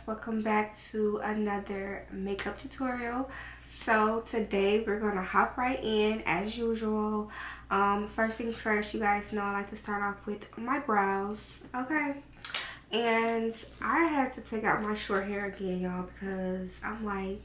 welcome back to another makeup tutorial. So today we're gonna hop right in as usual. First things first, you guys know I like to start off with my brows, okay? And I had to take out my short hair again, y'all, because I'm like,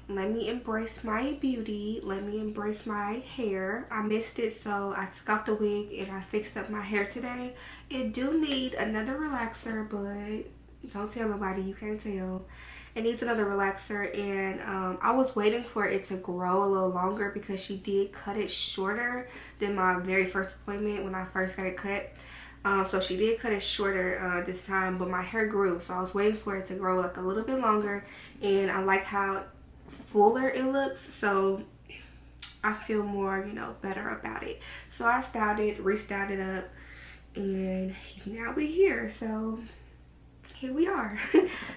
let me embrace my beauty. Let me embrace my hair. I missed it, so I took off the wig and I fixed up my hair today. It do need another relaxer, but don't tell nobody, you can't tell. It needs another relaxer, and I was waiting for it to grow a little longer because she did cut it shorter than my very first appointment when I first got it cut. So she did cut it shorter this time, but my hair grew, so I was waiting for it to grow like a little bit longer, and I like how fuller it looks, so I feel more, you know, better about it. So I styled it, restyled it up, and now we're here. So here we are.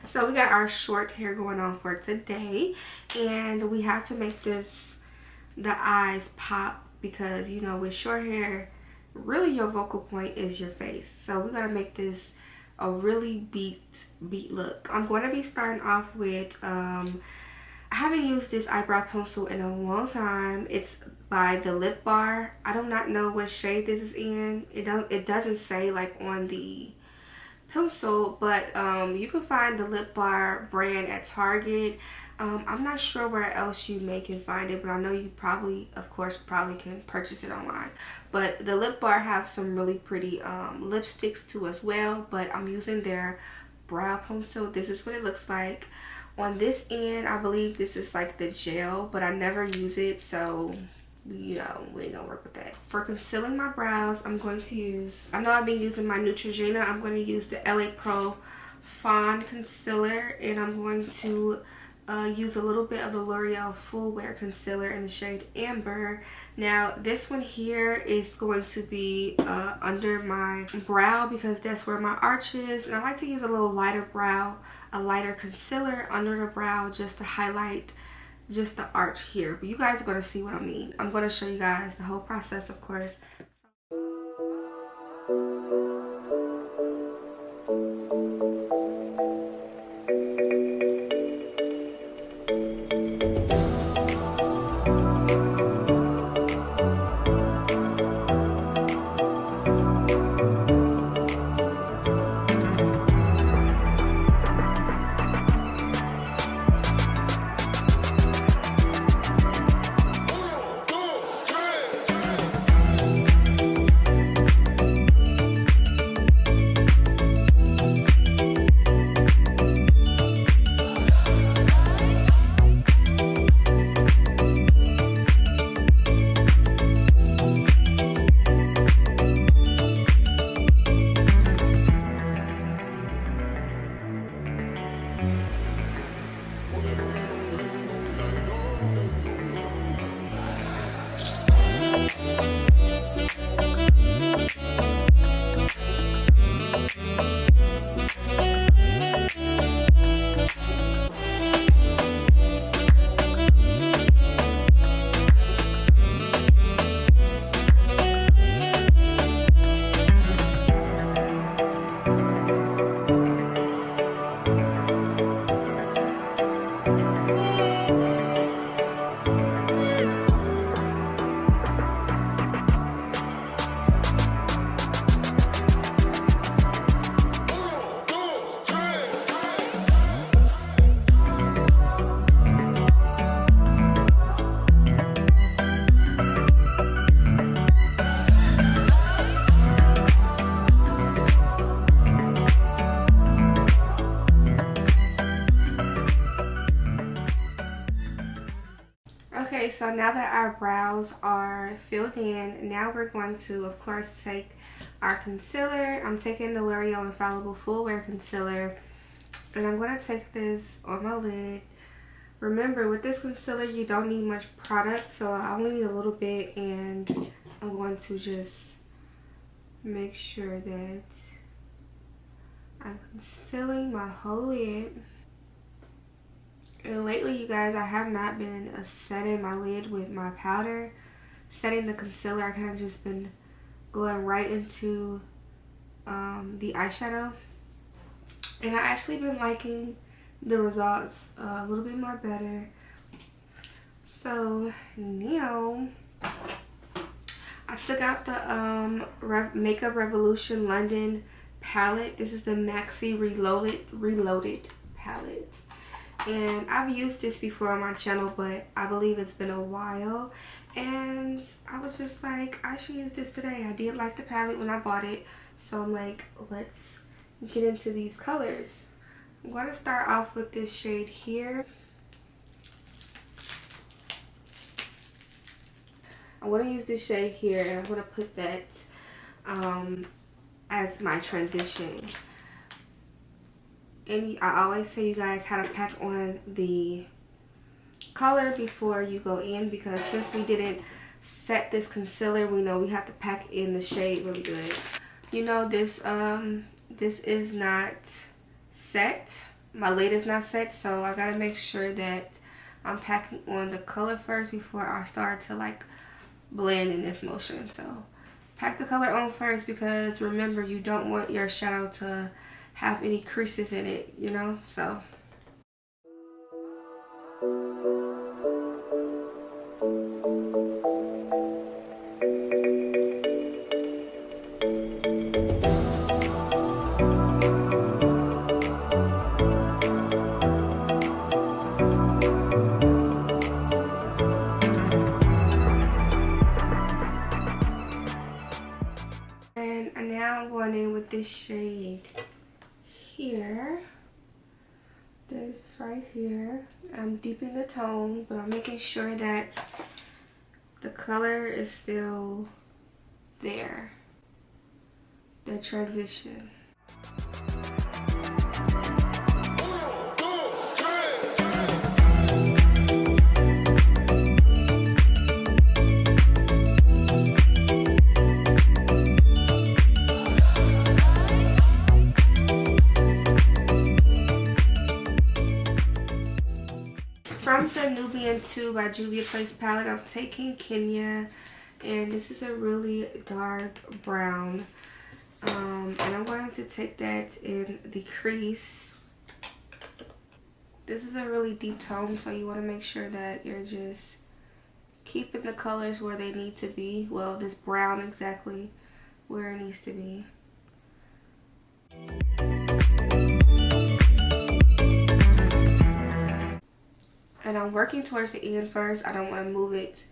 So we got our short hair going on for today, and we have to make the eyes pop because, you know, with short hair, really your focal point is your face. So we're gonna make this a really beat look. I'm going to be starting off with I haven't used this eyebrow pencil in a long time. It's by the Lip Bar. I do not know what shade this is in. It doesn't say like on the pencil, but you can find the Lip Bar brand at Target. I'm not sure where else you can find it, but I know you probably can purchase it online. But the Lip Bar have some really pretty lipsticks too as well, but I'm using their brow pencil. This is what it looks like. On this end, I believe this is like the gel, but I never use it, so you know, we ain't gonna work with that. For concealing my brows, I'm going to use, I know I've been using my Nutrogena. I'm going to use the L.A Pro Fawn Concealer, and I'm going to use a little bit of the L'Oreal Full Wear Concealer in the shade Amber. Now, this one here is going to be under my brow because that's where my arch is, and I like to use a little lighter concealer under the brow just to highlight just the arch here. But you guys are going to see what I mean. I'm going to show you guys the whole process, of course. Okay, so now that our brows are filled in, now we're going to, of course, take our concealer. I'm taking the L'Oreal Infallible Full Wear Concealer, and I'm going to take this on my lid. Remember, with this concealer, you don't need much product, so I only need a little bit, and I'm going to just make sure that I'm concealing my whole lid. And lately, you guys, I have not been setting my lid with my powder. Setting the concealer, I kind of just been going right into the eyeshadow. And I actually been liking the results a little bit more better. So now I took out the Makeup Revolution London palette. This is the Maxi Reloaded palette. And I've used this before on my channel, but I believe it's been a while. And I was just like, I should use this today. I did like the palette when I bought it. So I'm like, let's get into these colors. I'm going to start off with this shade here. I'm going to use this shade here, and I'm going to put that as my transition. And I always tell you guys how to pack on the color before you go in, because since we didn't set this concealer, we know we have to pack in the shade really good. You know, this is not set. My lid is not set, so I gotta make sure that I'm packing on the color first before I start to like blend in this motion. So pack the color on first, because remember, you don't want your shadow to have any creases in it, you know. So and now I'm going in with this shade here. This right here. I'm deepening the tone, but I'm making sure that the color is still there. The transition. From the Nubian 2 by Juvia Place palette, I'm taking Kenya, and this is a really dark brown. And I'm going to take that in the crease. This is a really deep tone, so you want to make sure that you're just keeping the colors where they need to be. Well, this brown exactly where it needs to be. And I'm working towards the end first. I don't want to move it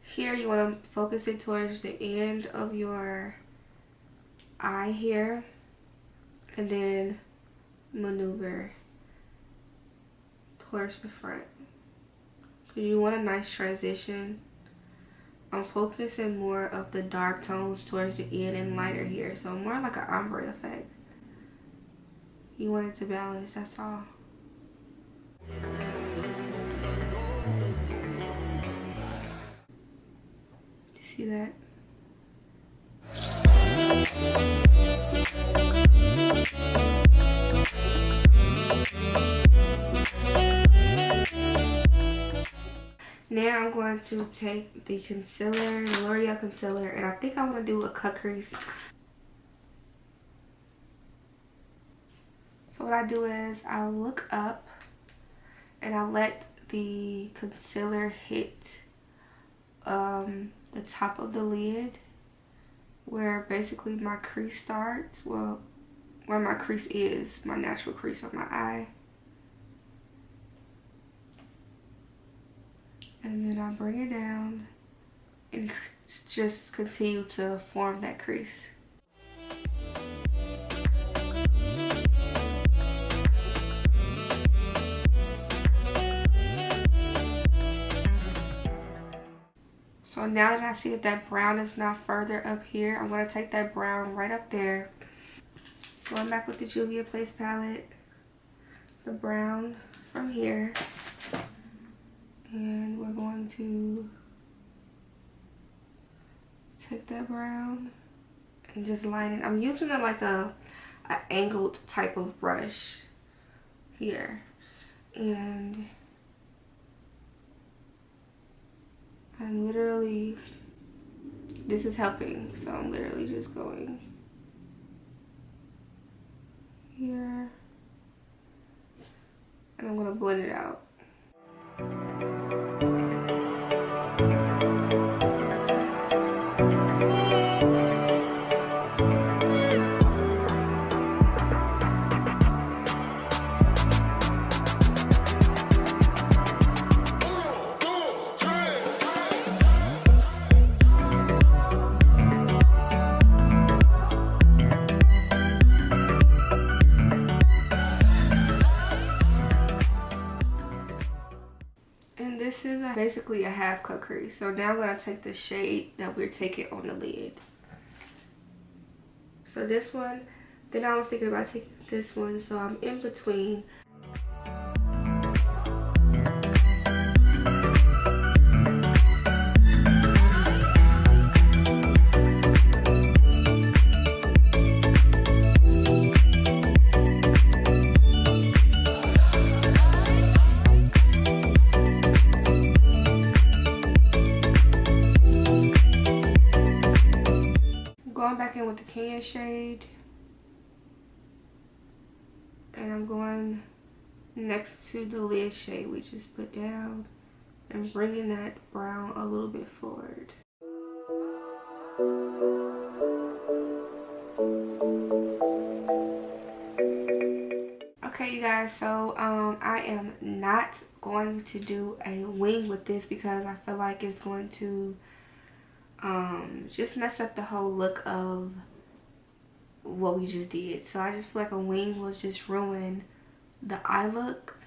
here. You want to focus it towards the end of your eye here, and then maneuver towards the front, because you want a nice transition. I'm focusing more of the dark tones towards the end and lighter here, so more like an ombre effect. You want it to balance, that's all. See that? Now I'm going to take the concealer, the L'Oreal concealer, and I think I want to do a cut crease. So what I do is I look up and I let the concealer hit the top of the lid, where basically my crease starts. Well, where my crease is, my natural crease on my eye. And then I bring it down and just continue to form that crease. So now that I see that that brown is now further up here, I'm going to take that brown right up there. Going back with the Juvia Place palette, the brown from here. And we're going to take that brown and just line it. I'm using it like a angled type of brush here. And I'm literally, this is helping, so I'm literally just going here and I'm gonna blend it out. And this is basically a half cut crease. So now I'm going to take the shade that we're taking on the lid. So this one, then I was thinking about taking this one, so I'm in between. Going back in with the Kenya shade, and I'm going next to the lid shade we just put down and bringing that brown a little bit forward. Okay, you guys, so I am not going to do a wing with this because I feel like it's going to just mess up the whole look of what we just did. So I just feel like a wing will just ruin the eye look.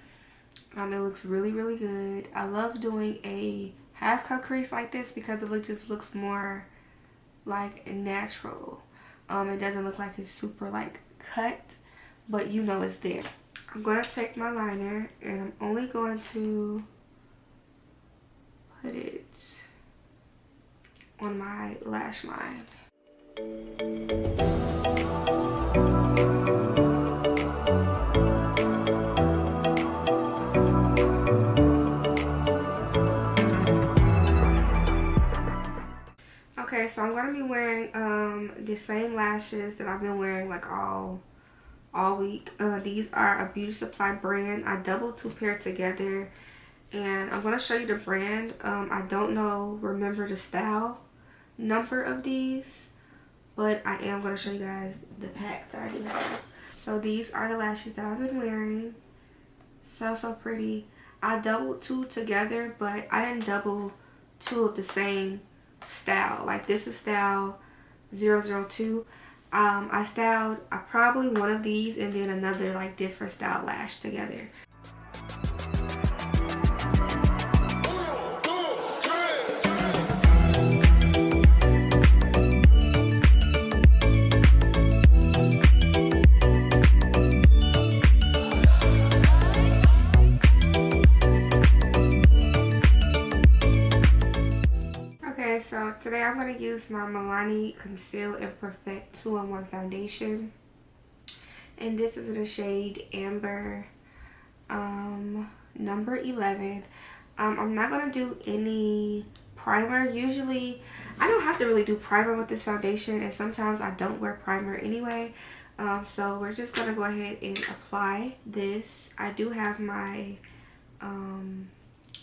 It looks really, really good. I love doing a half cut crease like this because it just looks more like natural. It doesn't look like it's super like cut, but you know it's there. I'm going to take my liner and I'm only going to put it on my lash line. Okay, so I'm gonna be wearing the same lashes that I've been wearing like all week. These are a Beauty Supply brand. I double two paired together, and I'm gonna show you the brand. I don't remember the style number of these, but I am going to show you guys the pack that I do have. So these are the lashes that I've been wearing. So pretty. I doubled two together, but I didn't double two of the same style. Like this is style 002. I styled probably one of these and then another like different style lash together. So today I'm going to use my Milani Conceal Perfect 2-in-1 foundation, and this is in the shade Amber number 11. I'm not going to do any primer. Usually I don't have to really do primer with this foundation, and sometimes I don't wear primer anyway. So we're just going to go ahead and apply this. I do have my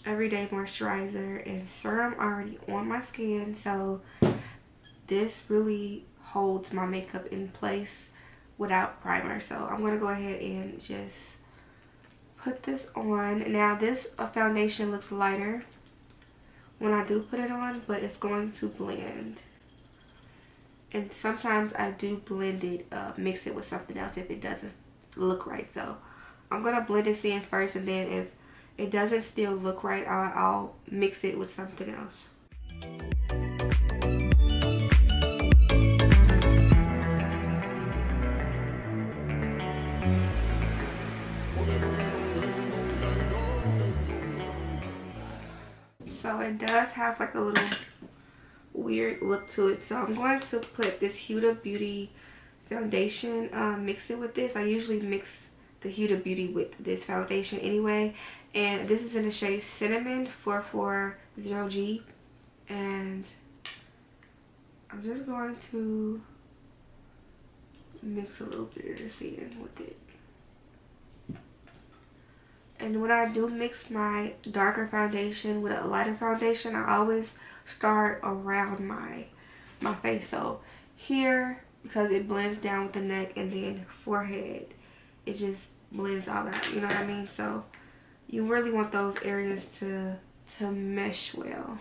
everyday moisturizer and serum already on my skin, so this really holds my makeup in place without primer. So I'm gonna go ahead and just put this on. Now this foundation looks lighter when I do put it on, but it's going to blend, and sometimes I do blend it, mix it with something else if it doesn't look right. So I'm gonna blend this in first, and then if it doesn't still look right, I'll mix it with something else. So it does have like a little weird look to it. So I'm going to put this Huda Beauty foundation, mix it with this. I usually mix the Huda Beauty with this foundation anyway, and this is in the shade Cinnamon 440G, and I'm just going to mix a little bit of this in with it, And when I do mix my darker foundation with a lighter foundation, I always start around my face. So here, because it blends down with the neck, and then forehead, it just blends all out, you know what I mean? So you really want those areas to mesh well.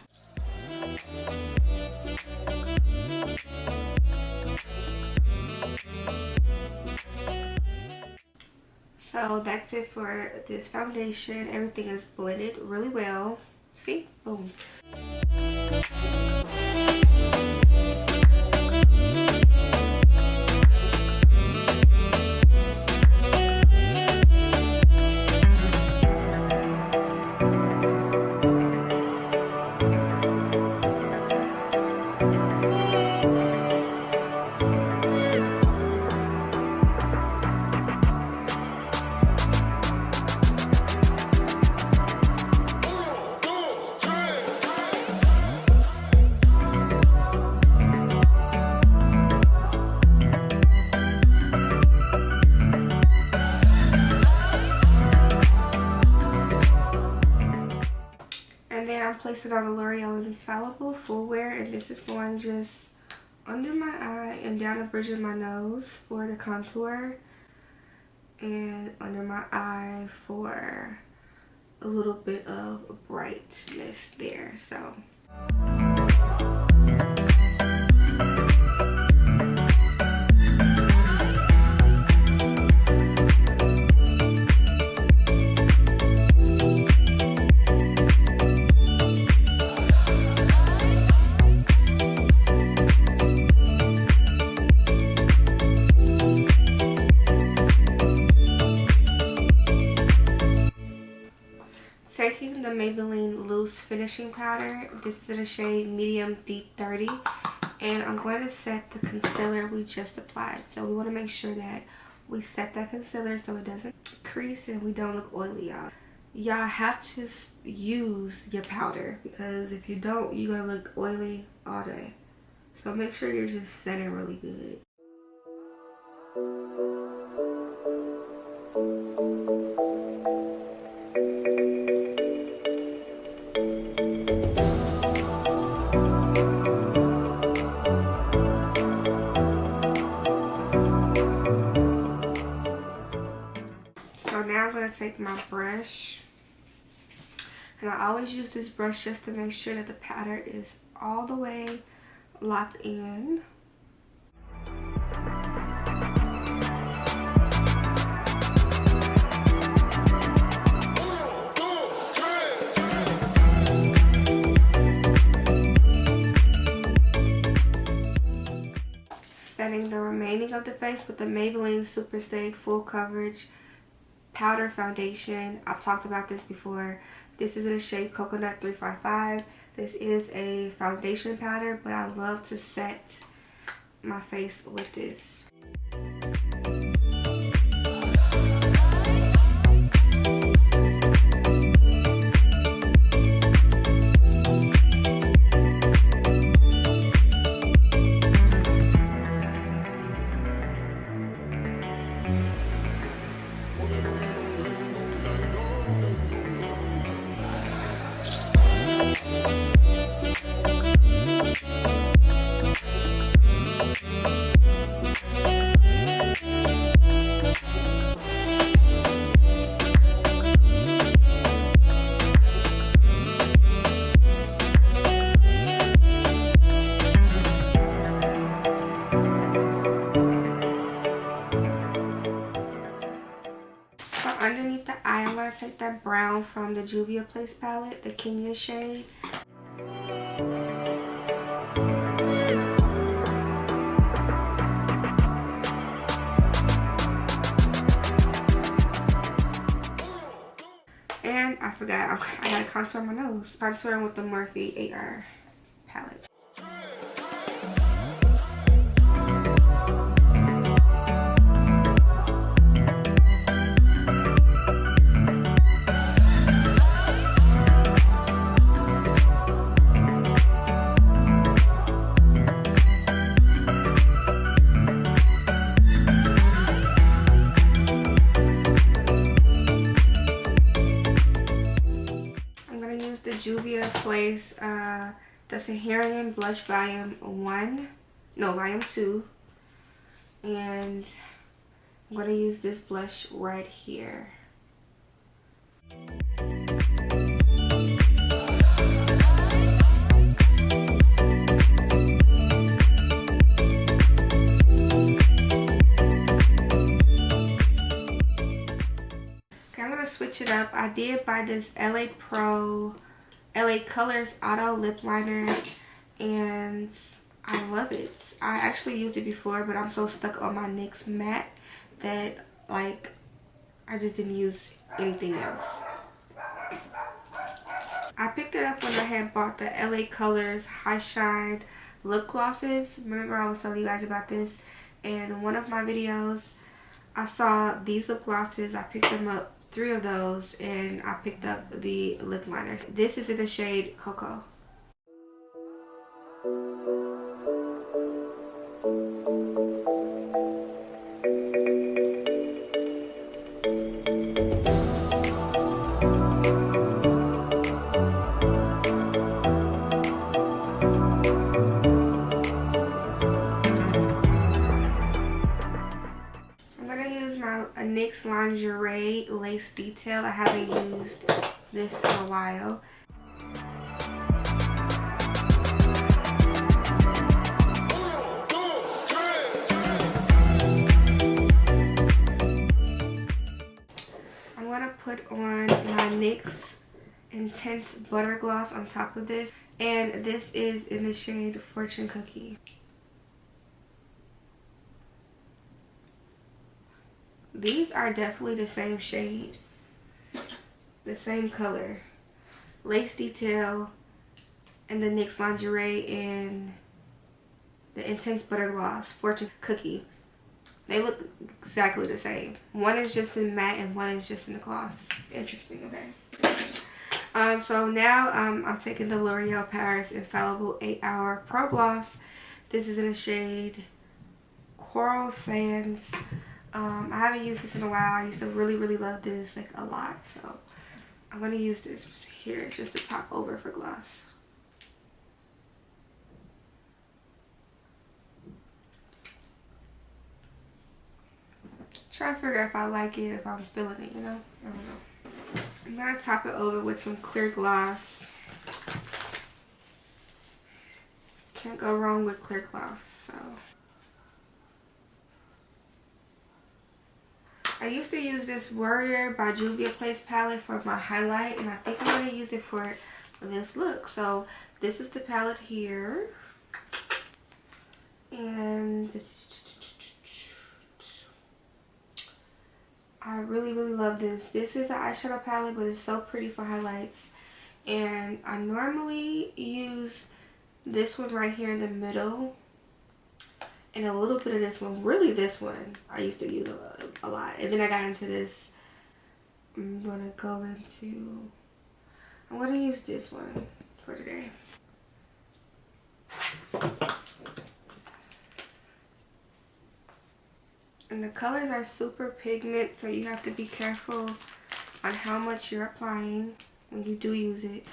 So that's it for this foundation. Everything is blended really well. See? Boom. Place it on the L'Oreal Infallible Full Wear, and this is going just under my eye and down the bridge of my nose for the contour, and under my eye for a little bit of brightness there. So taking the Maybelline Loose Finishing Powder, this is in the shade Medium Deep 30, and I'm going to set the concealer we just applied. So we want to make sure that we set that concealer so it doesn't crease and we don't look oily, y'all. Y'all have to use your powder, because if you don't, you're going to look oily all day. So make sure you're just setting really good. So now I'm going to take my brush, and I always use this brush just to make sure that the powder is all the way locked in. Setting the remaining of the face with the Maybelline Super Stay Full Coverage Powder Foundation. I've talked about this before. This is in the shade Coconut 355. This is a foundation powder, but I love to set my face with this. Underneath the eye, I'm going to take that brown from the Juvia Place palette, the Kenya shade. And I forgot, I got to contour my nose. Contouring with the Morphe AR palette. place the Saharan Blush Volume 1, no, Volume 2. And I'm going to use this blush right here. Switch it up. I did buy this L.A Colors Lip Liner, and I love it. I actually used it before, but I'm so stuck on my NYX matte that like I just didn't use anything else. I picked it up when I had bought the L.A Colors High Shine lip glosses. Remember I was telling you guys about this, and in one of my videos I saw these lip glosses. I picked them up, 3 of those, and I picked up the lip liners. This is in the shade Cocoa. NYX Lingerie lace detail. I haven't used this in a while. I'm gonna put on my NYX Intense Butter Gloss on top of this, and this is in the shade Fortune Cookie. These are definitely the same shade, the same color. Lace detail and the NYX Lingerie and the Intense Butter Gloss, Fortune Cookie. They look exactly the same. One is just in matte and one is just in the gloss. Interesting, okay. So now I'm taking the L'Oreal Paris Infallible 8-Hour Pro Gloss. This is in the shade Coral Sands. I haven't used this in a while. I used to really love this like a lot, so I'm gonna use this here just to top over for gloss. Try to figure out if I like it, if I'm feeling it, you know? I don't know. I'm gonna top it over with some clear gloss. Can't go wrong with clear gloss, so. I used to use this Warrior by Juvia Place palette for my highlight, and I think I'm going to use it for this look. So this is the palette here, and I really love this. This is an eyeshadow palette, but it's so pretty for highlights. And I normally use this one right here in the middle, and a little bit of this one. Really, this one I used to use a lot. And then I got into this. I'm going to use this one for today. And the colors are super pigment, so you have to be careful on how much you're applying when you do use it.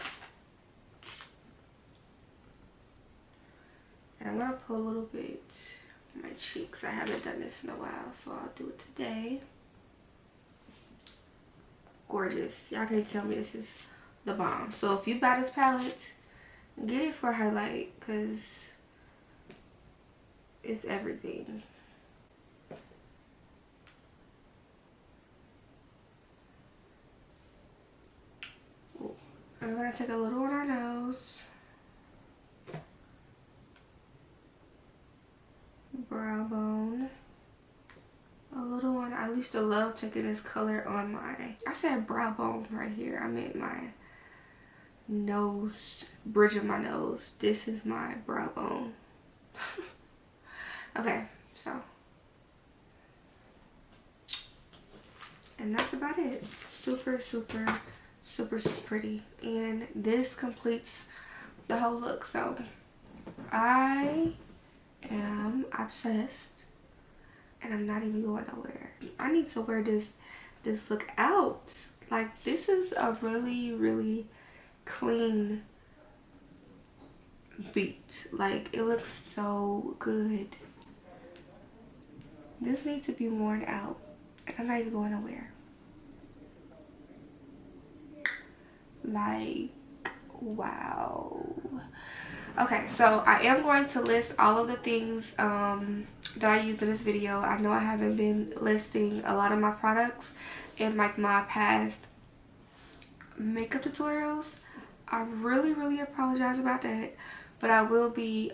And I'm going to put a little bit my cheeks. I haven't done this in a while, so I'll do it today. Gorgeous. Y'all can tell me this is the bomb. So if you buy this palette, get it for highlight, because it's everything. Ooh. I'm gonna take a little on our nose. Brow bone, a little one. I used to love taking this color on my, I said brow bone right here, I meant my nose, bridge of my nose. This is my brow bone. Okay, so, and that's about it. Super pretty, and this completes the whole look. So I am obsessed, and I'm not even going nowhere. I need to wear this look out. Like, this is a really clean beat. Like, it looks so good. This needs to be worn out, and I'm not even going nowhere. Like, wow. Okay, so I am going to list all of the things that I used in this video. I know I haven't been listing a lot of my products in like my past makeup tutorials. I really apologize about that, but I will be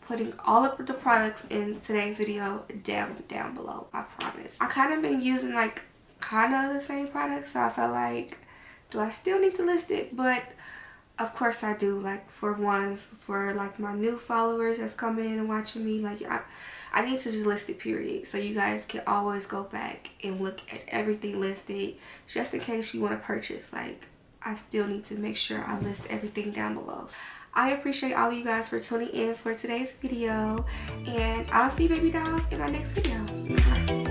putting all of the products in today's video down below. I promise. I kind of been using like kind of the same products, so I felt like, do I still need to list it? But of course I do. Like, for like my new followers that's coming in and watching me, like I need to just list it, period, so you guys can always go back and look at everything listed, just in case you want to purchase. Like, I still need to make sure I list everything down below. I appreciate all of you guys for tuning in for today's video, and I'll see you baby dolls in our next video. Bye.